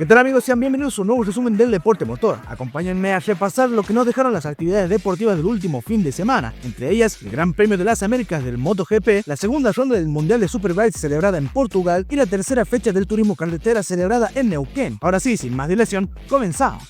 ¿Qué tal, amigos? Sean bienvenidos a un nuevo resumen del deporte motor. Acompáñenme a repasar lo que nos dejaron las actividades deportivas del último fin de semana, entre ellas el Gran Premio de las Américas del MotoGP, la segunda ronda del Mundial de Superbikes celebrada en Portugal y la tercera fecha del Turismo Carretera celebrada en Neuquén. Ahora sí, sin más dilación, comenzamos.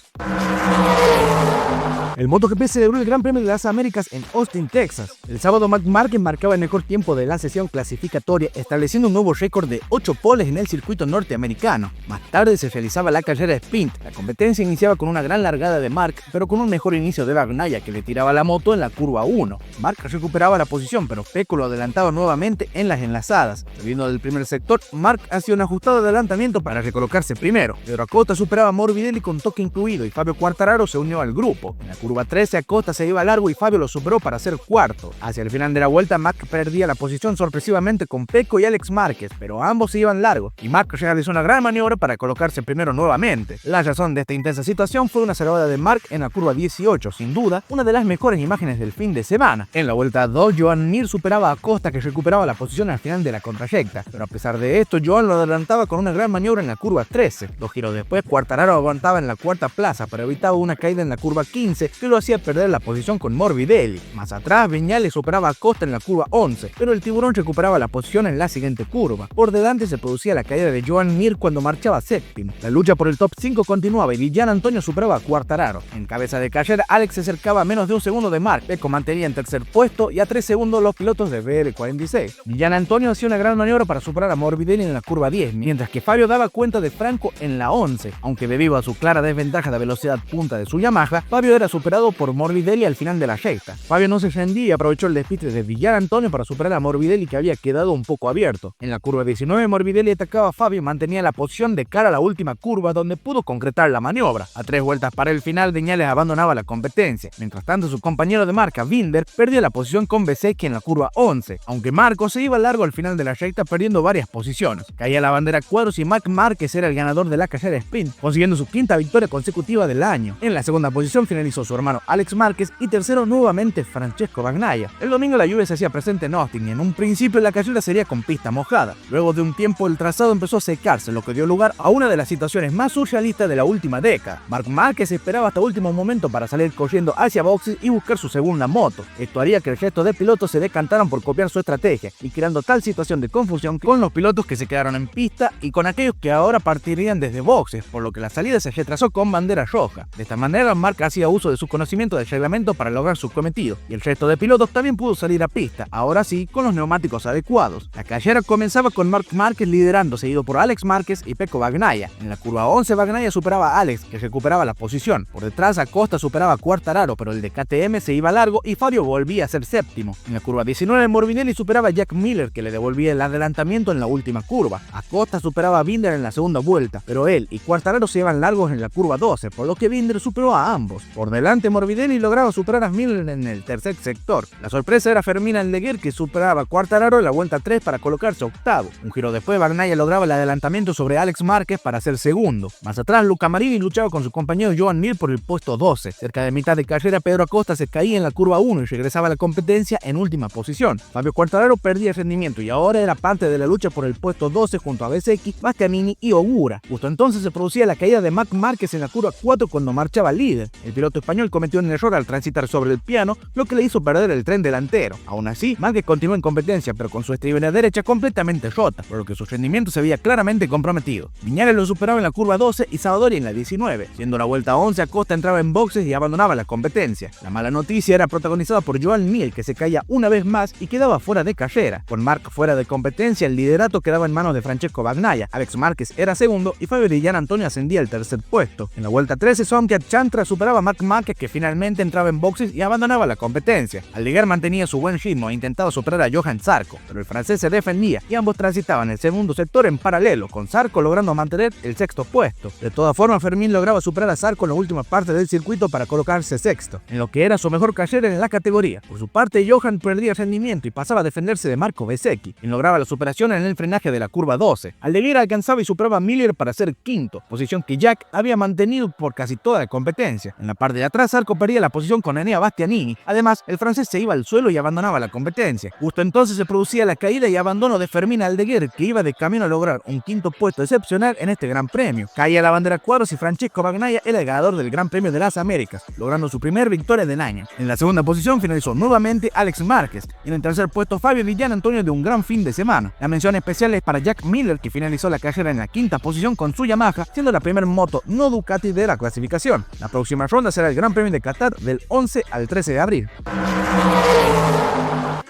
El MotoGP celebró el Gran Premio de las Américas en Austin, Texas. El sábado Marc Márquez marcaba el mejor tiempo de la sesión clasificatoria, estableciendo un nuevo récord de 8 poles en el circuito norteamericano. Más tarde se realizaba la carrera sprint. La competencia iniciaba con una gran largada de Marc, pero con un mejor inicio de Bagnaia, que le tiraba la moto en la curva 1. Marc recuperaba la posición, pero Pecco lo adelantaba nuevamente en las enlazadas. Saliendo del primer sector, Marc hacía un ajustado adelantamiento para recolocarse primero. Pedro Acosta superaba a Morbidelli con toque incluido y Fabio Quartararo se unió al grupo. En la curva 13, Acosta se iba largo y Fabio lo superó para ser cuarto. Hacia el final de la vuelta, Marc perdía la posición sorpresivamente con Pecco y Alex Márquez, pero ambos se iban largo y Marc realizó una gran maniobra para colocarse primero nuevamente. La razón de esta intensa situación fue una salvada de Marc en la curva 18, sin duda, una de las mejores imágenes del fin de semana. En la vuelta 2, Joan Mir superaba a Acosta, que recuperaba la posición al final de la contrarrecta, pero a pesar de esto, Joan lo adelantaba con una gran maniobra en la curva 13. 2 giros después, Quartararo aguantaba en la cuarta plaza, pero evitaba una caída en la curva 15, que lo hacía perder la posición con Morbidelli. Más atrás, Viñales superaba a Acosta en la curva 11, pero el tiburón recuperaba la posición en la siguiente curva. Por delante se producía la caída de Joan Mir cuando marchaba séptimo. La lucha por el top 5 continuaba y Gian Antonio superaba a Quartararo. En cabeza de carrera, Alex se acercaba a menos de un segundo de Marc. Pecco mantenía en tercer puesto y a 3 segundos los pilotos de BR46. Gian Antonio hacía una gran maniobra para superar a Morbidelli en la curva 10, mientras que Fabio daba cuenta de Franco en la 11. Aunque debido a su clara desventaja de velocidad punta de su Yamaha, Fabio era superado por Morbidelli al final de la recta. Fabio no se rendía y aprovechó el despiste de Gian Antonio para superar a Morbidelli, que había quedado un poco abierto. En la curva 19, Morbidelli atacaba a Fabio y mantenía la posición de cara a la última curva, donde pudo concretar la maniobra. A 3 vueltas para el final, Viñales abandonaba la competencia. Mientras tanto, su compañero de marca, Binder, perdió la posición con Bezzecchi en la curva 11, aunque Marco se iba largo al final de la recta, perdiendo varias posiciones. Caía la bandera a cuadros y Marc Márquez era el ganador de la carrera sprint, consiguiendo su quinta victoria consecutiva del año. En la segunda posición finalizó su hermano Alex Márquez y tercero nuevamente Francesco Bagnaia. El domingo la lluvia se hacía presente en Austin y en un principio la carrera sería con pista mojada. Luego de un tiempo el trazado empezó a secarse, lo que dio lugar a una de las situaciones más surrealistas de la última década. Marc Márquez esperaba hasta último momento para salir corriendo hacia boxes y buscar su segunda moto. Esto haría que el resto de pilotos se decantaran por copiar su estrategia y creando tal situación de confusión con los pilotos que se quedaron en pista y con aquellos que ahora partirían desde boxes, por lo que la salida se retrasó con bandera roja. De esta manera, Marc hacía uso de su conocimiento del reglamento para lograr su cometido, y el resto de pilotos también pudo salir a pista, ahora sí con los neumáticos adecuados. La carrera comenzaba con Marc Márquez liderando, seguido por Alex Márquez y Pecco Bagnaia. En la curva 11, Bagnaia superaba a Alex, que recuperaba la posición. Por detrás, Acosta superaba a Quartararo, pero el de KTM se iba largo y Fabio volvía a ser séptimo. En la curva 19, Morbidelli superaba a Jack Miller, que le devolvía el adelantamiento en la última curva. Acosta superaba a Binder en la segunda vuelta, pero él y Quartararo se iban largos en la curva 12, por lo que Binder superó a ambos. Por delante, Morbidelli lograba superar a Miller en el tercer sector. La sorpresa era Fermín Aldeguer, que superaba a Quartararo en la vuelta 3 para colocarse octavo. Un giro después, Bagnaia lograba el adelantamiento sobre Alex Márquez para ser segundo. Más atrás, Luca Marini luchaba con su compañero Joan Mir por el puesto 12. Cerca de mitad de carrera, Pedro Acosta se caía en la curva 1 y regresaba a la competencia en última posición. Fabio Quartararo perdía el rendimiento y ahora era parte de la lucha por el puesto 12 junto a Bezzecchi, Bastianini y Ogura. Justo entonces se producía la caída de Marc Márquez en la curva 4 cuando marchaba líder. El piloto español cometió un error al transitar sobre el piano, lo que le hizo perder el tren delantero. Aún así, Márquez continuó en competencia, pero con su estribera derecha completamente rota, por lo que su rendimiento se veía claramente comprometido. Viñales lo superaba en la curva 12 y Savadori en la 19. Siendo la vuelta 11, Acosta entraba en boxes y abandonaba la competencia. La mala noticia era protagonizada por Joan Mir, que se caía una vez más y quedaba fuera de carrera. Con Marc fuera de competencia, el liderato quedaba en manos de Francesco Bagnaia. Alex Márquez era segundo y Fabio Gian Antonio ascendía al tercer puesto. En la vuelta 13, Somkiat Chantra superaba a Marc Márquez, que finalmente entraba en boxes y abandonaba la competencia. Aldeguer mantenía su buen ritmo e intentaba superar a Johan Zarco, pero el francés se defendía y ambos transitaban el segundo sector en paralelo, con Zarco logrando mantener el sexto puesto. De todas formas, Fermín lograba superar a Zarco en la última parte del circuito para colocarse sexto, en lo que era su mejor carrera en la categoría. Por su parte, Johan perdía rendimiento y pasaba a defenderse de Marco Bezzecchi, quien lograba la superación en el frenaje de la curva 12. Aldeguer alcanzaba y superaba a Miller para ser quinto, posición que Jack había mantenido por casi toda la competencia. En la parte de atrás, atrás Zarco perdía la posición con Enea Bastianini. Además, el francés se iba al suelo y abandonaba la competencia. Justo entonces se producía la caída y abandono de Fermín Aldeguer, que iba de camino a lograr un quinto puesto excepcional en este Gran Premio. Caía la bandera a cuadros y Francesco Bagnaia era el ganador del Gran Premio de las Américas, logrando su primer victoria del año. En la segunda posición finalizó nuevamente Alex Márquez. En el tercer puesto Fabio Villano Antonio de un gran fin de semana. La mención especial es para Jack Miller, que finalizó la carrera en la quinta posición con su Yamaha, siendo la primera moto no Ducati de la clasificación. La próxima ronda será el Gran Premio de Qatar del 11 al 13 de abril.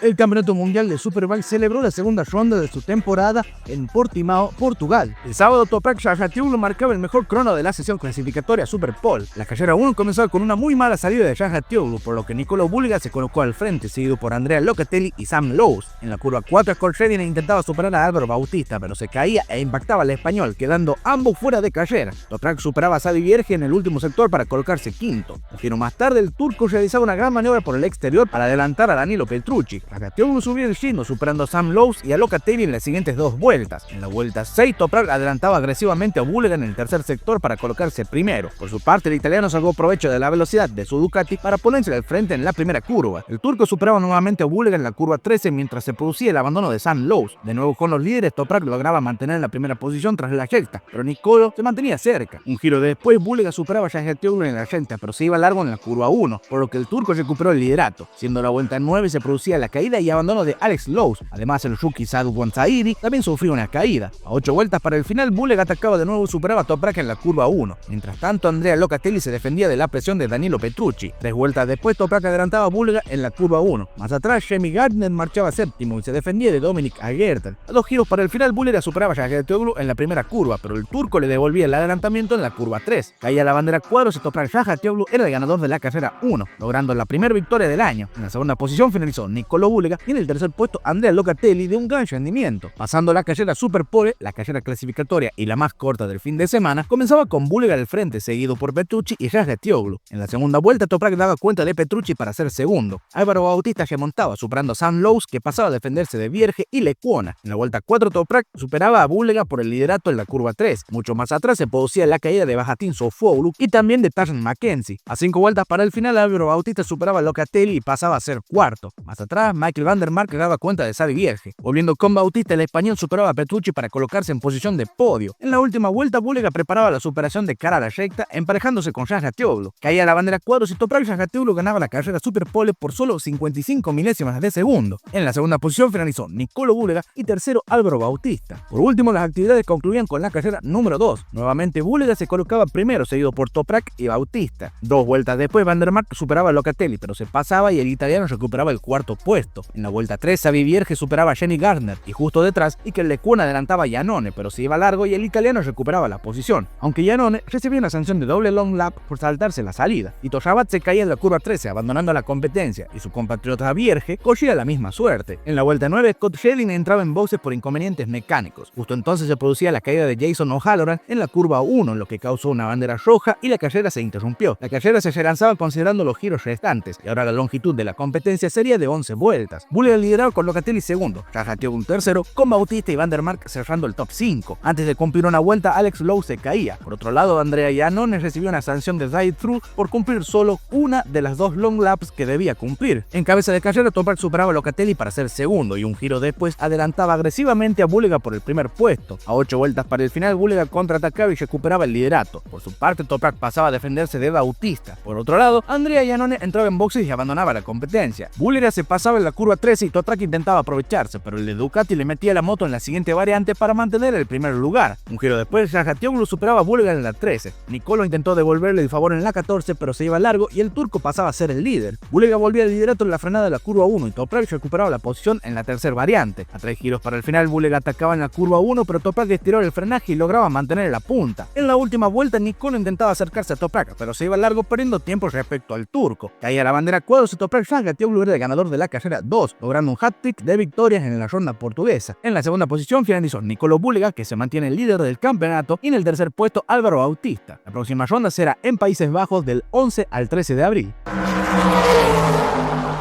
El Campeonato Mundial de Superbike celebró la segunda ronda de su temporada en Portimao, Portugal. El sábado Toprak Jarratioglu marcaba el mejor crono de la sesión clasificatoria Superpole. La carrera 1 comenzó con una muy mala salida de Jarratioglu, por lo que Nicolo Bulliga se colocó al frente, seguido por Andrea Locatelli y Sam Lowes. En la curva 4 Scott Redding intentaba superar a Álvaro Bautista, pero se caía e impactaba al español, quedando ambos fuera de carrera. Toprak superaba a Sadi Vierge en el último sector para colocarse quinto. Un giro más tarde el turco realizaba una gran maniobra por el exterior para adelantar a Danilo Petrucci. Jarratioglu subió el ritmo superando a Sam Lowes y a Locatelli en las siguientes dos vueltas. En la vuelta 6 Toprak adelantaba agresivamente a Bulliga en el tercer sector para colocarse primero. Por su parte el italiano sacó provecho de la velocidad de su Ducati para ponerse al frente en la primera curva. El turco superaba nuevamente a Bulliga en la curva 13 mientras se producía el abandono de Sam Lowes. De nuevo con los líderes Toprak lograba mantener la primera posición tras la recta, pero Nicolo se mantenía cerca. Un giro después Bulliga superaba a Jarratioglu en la recta, pero se iba largo en la curva 1, por lo que el turco recuperó el liderato. Siendo la vuelta 9 se producía la caída y abandono de Alex Lowes. Además el rookie Sadu Bonsairi también sufrió una caída. A 8 vueltas para el final Bulliga atacaba de nuevo y superaba a Toprak en la curva 1. Mientras tanto Andrea Locatelli se defendía de la presión de Danilo Petrucci. 3 vueltas después Toprak adelantaba a Bulliga en la curva 1. Más atrás Jamie Gardner marchaba séptimo y se defendía de Dominic Agerter. A 2 giros para el final Bulliga superaba a Jarratioglu en la primera curva, pero el turco le devolvía el adelantamiento en la curva 3. Caía la bandera cuadros y Toprak Jarratioglu era el ganador de la carrera 1, logrando la primera victoria del año. En la segunda posición finalizó Nicolo Bulliga y en el tercer puesto Andrea Locatelli de un gran rendimiento. Pasando la carrera Superpole, la carrera clasificatoria y la más corta del fin de semana, comenzaba con Bulliga al frente, seguido por Petrucci y Jarratioglu. En la segunda vuelta Toprak daba cuenta de Petrucci para ser segundo. Álvaro Bautista remontaba superando a Sam Lowes, que pasaba a defenderse de Vierge y Lecuona. En la vuelta 4 Toprak superaba a Bulliga por el liderato en la curva 3. Mucho más atrás se producía la caída de Bajatin Sofoğlu y también de Tarzan Mackenzie. A 5 vueltas para el final Álvaro Bautista superaba a Locatelli y pasaba a ser cuarto. Más atrás Michael van der Mark daba cuenta de Sadi Vierge. Volviendo con Bautista, el español superaba a Petrucci para colocarse en posición de podio. En la última vuelta Bulliga preparaba la superación de cara a la recta, emparejándose con Jarratioglu. Caía la bandera cuadros y Toprak Jarratioglu ganaba la carrera Superpole por solo 55 milésimas de segundo. En la segunda posición finalizó Nicolo Bulliga y tercero Álvaro Bautista. Por último, las actividades concluían con la carrera número 2. Nuevamente Bulliga se colocaba primero, seguido por Toprak y Bautista. 2 vueltas después van der Mark superaba a Locatelli, pero se pasaba y el italiano recuperaba el cuarto puesto. En la vuelta 3 Sadi Vierge superaba a Jenny Gardner y justo detrás Iker Lecuona adelantaba a Iannone, pero se iba largo y el italiano recuperaba la posición, aunque Iannone recibía una sanción de doble long lap por saltarse la salida. Tito Rabat se caía en la curva 13 abandonando la competencia y su compatriota Vierge corría la misma suerte. En la vuelta 9 Scott Redding entraba en boxes por inconvenientes mecánicos. Justo entonces se producía la caída de Jason O'Halloran en la curva 1, lo que causó una bandera roja y la carrera se interrumpió. La carrera se relanzaba considerando los giros restantes y ahora la longitud de la competencia sería de 11 vueltas. Bulliga lideraba con Locatelli segundo, Jarratioglu tercero, con Bautista y van der Mark cerrando el top 5. Antes de cumplir una vuelta, Alex Lowes se caía. Por otro lado, Andrea Iannone recibió una sanción de drive-thru por cumplir solo una de las 2 long laps que debía cumplir. En cabeza de carrera, Toprak superaba a Locatelli para ser segundo y un giro después adelantaba agresivamente a Bulliga por el primer puesto. A 8 vueltas para el final, Bulliga contraatacaba y recuperaba el liderato. Por su parte, Toprak pasaba a defenderse de Bautista. Por otro lado, Andrea Iannone entraba en boxes y abandonaba la competencia. Bulliga se pasaba en la curva 13 y Toprak intentaba aprovecharse, pero el de Ducati le metía la moto en la siguiente variante para mantener el primer lugar. Un giro después, Jarratioglu superaba a Bulliga en la 13. Nicolo intentó devolverle el favor en la 14, pero se iba largo y el turco pasaba a ser el líder. Bulliga volvía al liderato en la frenada de la curva 1 y Toprak recuperaba la posición en la tercera variante. A 3 giros para el final, Bulliga atacaba en la curva 1, pero Toprak estiró el frenaje y lograba mantener la punta. En la última vuelta, Nicolo intentaba acercarse a Toprak, pero se iba largo perdiendo tiempo respecto al turco. Caía la bandera cuadros y Toprak Jarratioglu era el ganador de la carrera 2, logrando un hat-trick de victorias en la ronda portuguesa. En la segunda posición finalizó Nicolo Bulliga, que se mantiene el líder del campeonato, y en el tercer puesto Álvaro Bautista. La próxima ronda será en Países Bajos del 11 al 13 de abril.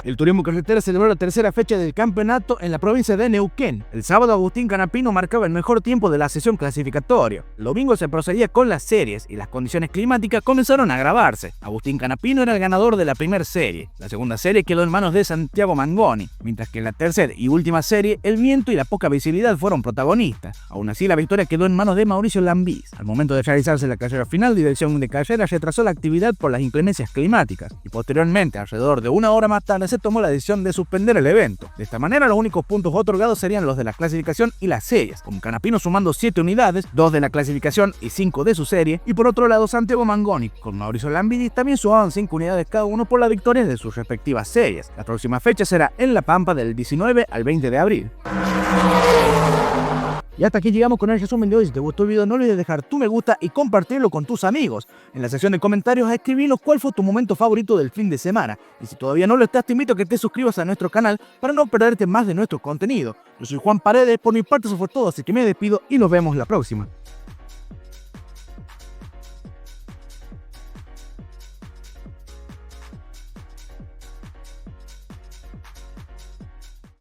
El Turismo Carretera celebró la tercera fecha del campeonato en la provincia de Neuquén. El sábado Agustín Canapino marcaba el mejor tiempo de la sesión clasificatoria. El domingo se procedía con las series y las condiciones climáticas comenzaron a agravarse. Agustín Canapino era el ganador de la primera serie. La segunda serie quedó en manos de Santiago Mangoni, mientras que en la tercera y última serie el viento y la poca visibilidad fueron protagonistas. Aún así la victoria quedó en manos de Mauricio Lambís. Al momento de realizarse la carrera final, Dirección de Carrera retrasó la actividad por las inclemencias climáticas y posteriormente, alrededor de una hora más tarde, se tomó la decisión de suspender el evento. De esta manera los únicos puntos otorgados serían los de la clasificación y las series, con Canapino sumando 7 unidades, 2 de la clasificación y 5 de su serie, y por otro lado Santiago Mangoni con Mauricio Lambidi también sumaban 5 unidades cada uno por las victorias de sus respectivas series. La próxima fecha será en La Pampa del 19 al 20 de abril. Y hasta aquí llegamos con el resumen de hoy. Si te gustó el video no olvides dejar tu me gusta y compartirlo con tus amigos. En la sección de comentarios escribinos cuál fue tu momento favorito del fin de semana. Y si todavía no lo estás, te invito a que te suscribas a nuestro canal para no perderte más de nuestro contenido. Yo soy Juan Paredes, por mi parte eso fue todo, así que me despido y nos vemos la próxima.